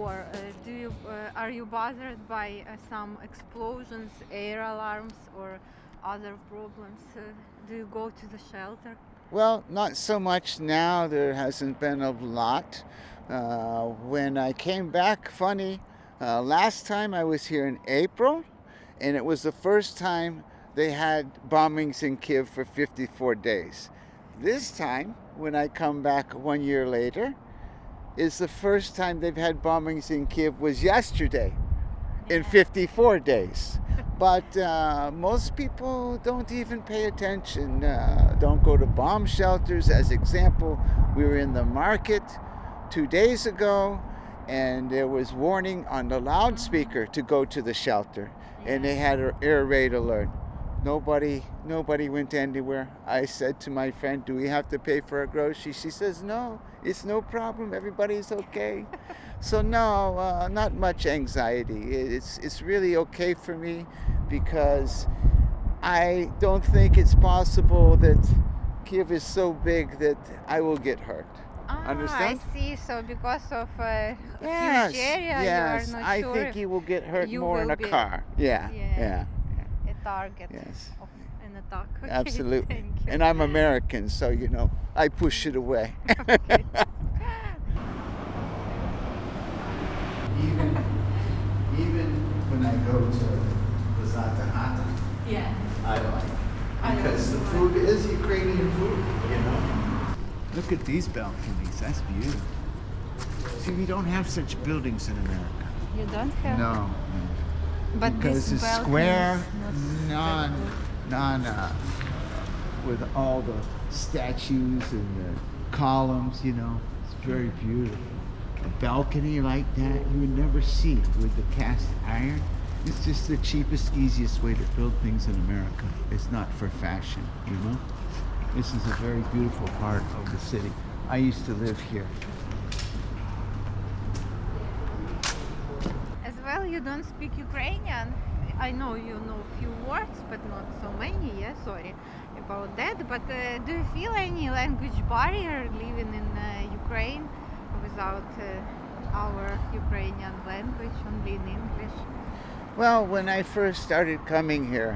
war, are you bothered by some explosions, air alarms, or other problems? Do you go to the shelter? Well, not so much now. There hasn't been a lot. When I came back, funny, last time I was here in April, and it was the first time they had bombings in Kiev for 54 days. This time, when I come back 1 year later, is the first time they've had bombings in Kiev was yesterday in 54 days. But most people don't even pay attention, don't go to bomb shelters. As example, we were in the market 2 days ago, and there was warning on the loudspeaker to go to the shelter, and they had an air raid alert. Nobody went anywhere. I said to my friend, "Do we have to pay for our groceries?" She says, "No, it's no problem. Everybody's okay." So no, not much anxiety. It's really okay for me because I don't think it's possible that Kiev is so big that I will get hurt. Understand? I see. So because of a Yes, huge area, yes. you are not I sure think if you will get hurt you more in will a be- car. Yeah, Yeah. yeah. a target Yes. of an attack. Okay, Absolutely. thank you. And I'm American, so I push it away. Okay. even when I go to Zatahata, Yeah. I like I because the also food is Ukrainian food. Look at these balconies. That's beautiful. See, we don't have such buildings in America. You don't have? No. But Because this it's balcony square, is not that good. none, with all the statues and the columns, it's very beautiful. A balcony like that you would never see with the cast iron. It's just the cheapest, easiest way to build things in America. It's not for fashion, This is a very beautiful part of the city. I used to live here. As well, you don't speak Ukrainian. I know you know few words, but not so many. Yeah, sorry about that. But do you feel any language barrier living in Ukraine without our Ukrainian language, only in English? Well, when I first started coming here,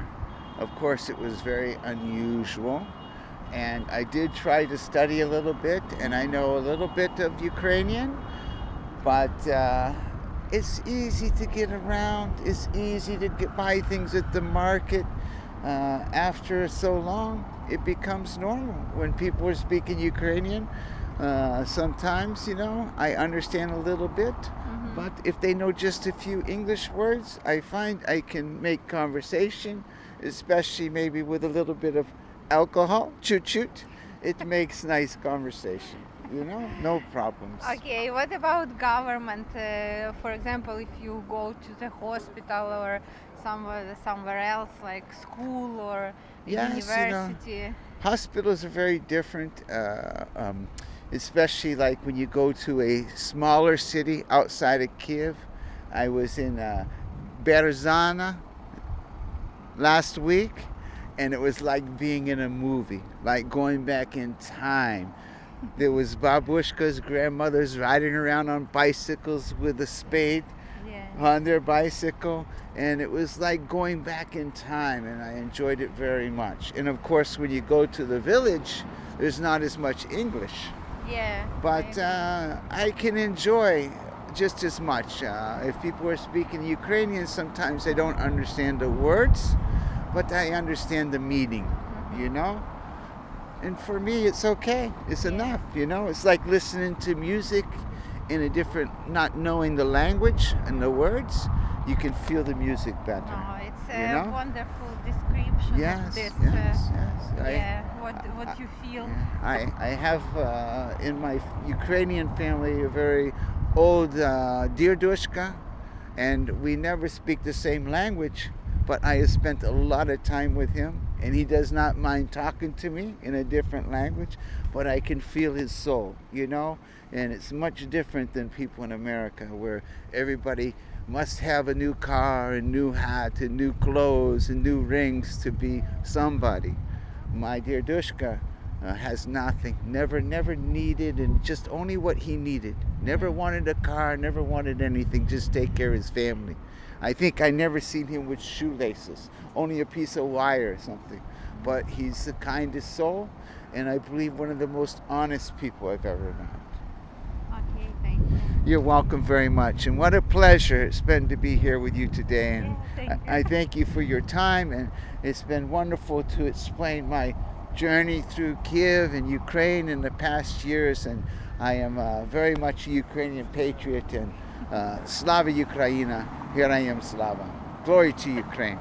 of course, it was very unusual. And I did try to study a little bit, and I know a little bit of Ukrainian, but it's easy to get around. It's easy to buy things at the market. After so long, it becomes normal. When people are speaking Ukrainian, sometimes, I understand a little bit. But if they know just a few English words, I find I can make conversation, especially maybe with a little bit of alcohol, chut-chut. It makes nice conversation, no problems. Okay, what about government? For example, if you go to the hospital or somewhere else, like school or Yes, university. Hospitals are very different, especially like when you go to a smaller city outside of Kiev. I was in Berzana last week, and it was like being in a movie, like going back in time. There was babushkas, grandmothers riding around on bicycles with a spade on their bicycle, and it was like going back in time, and I enjoyed it very much. And of course, when you go to the village, there's not as much English, Yeah. but I can enjoy just as much. If people are speaking Ukrainian, sometimes I don't understand the words, but I understand the meaning, And for me, it's okay. It's enough, It's like listening to music in a different, not knowing the language and the words, you can feel the music better. No, it's a wonderful description Yes, of this. yes. What you feel. I have in my Ukrainian family a very old Dirdushka, and we never speak the same language, but I have spent a lot of time with him, and he does not mind talking to me in a different language, but I can feel his soul, and it's much different than people in America where everybody must have a new car, a new hat, and new clothes, and new rings to be somebody. My dear Dushka has nothing, never needed, and just only what he needed. Never wanted a car, never wanted anything, just take care of his family. I think I never seen him with shoelaces, only a piece of wire or something. But he's the kindest soul, and I believe one of the most honest people I've ever met. Okay, thank you. You're welcome very much, and what a pleasure it's been to be here with you today. And Yeah, thank you. I thank you for your time, and it's been wonderful to explain my journey through Kiev and Ukraine in the past years. And I am very much a Ukrainian patriot, and Slava Ukraina, here I am, Slava. Glory to Ukraine.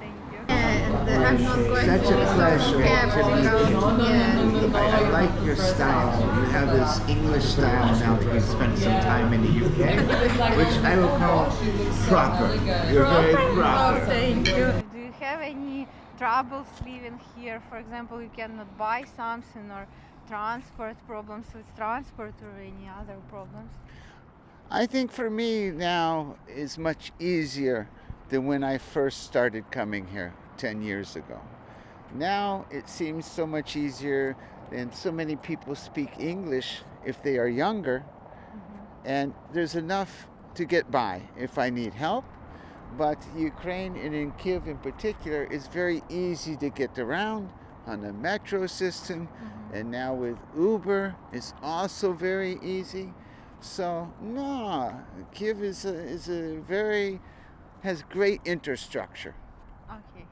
Thank you. And I'm not going Such to a be so pleasure scared to meet because, you. yeah. I like your style. You have this English style now that you spent some time in the UK, which I will call proper. You're very Oh, proper. thank you. Do you have any troubles living here? For example, you cannot buy something, or transport problems with transport, or any other problems? I think for me now is much easier than when I first started coming here 10 years ago. Now it seems so much easier, and so many people speak English if they are younger, and there's enough to get by if I need help. But Ukraine, and in Kiev in particular, is very easy to get around on the metro system, and now with Uber, it's also very easy. So no, Kiev is a very has great infrastructure. Okay.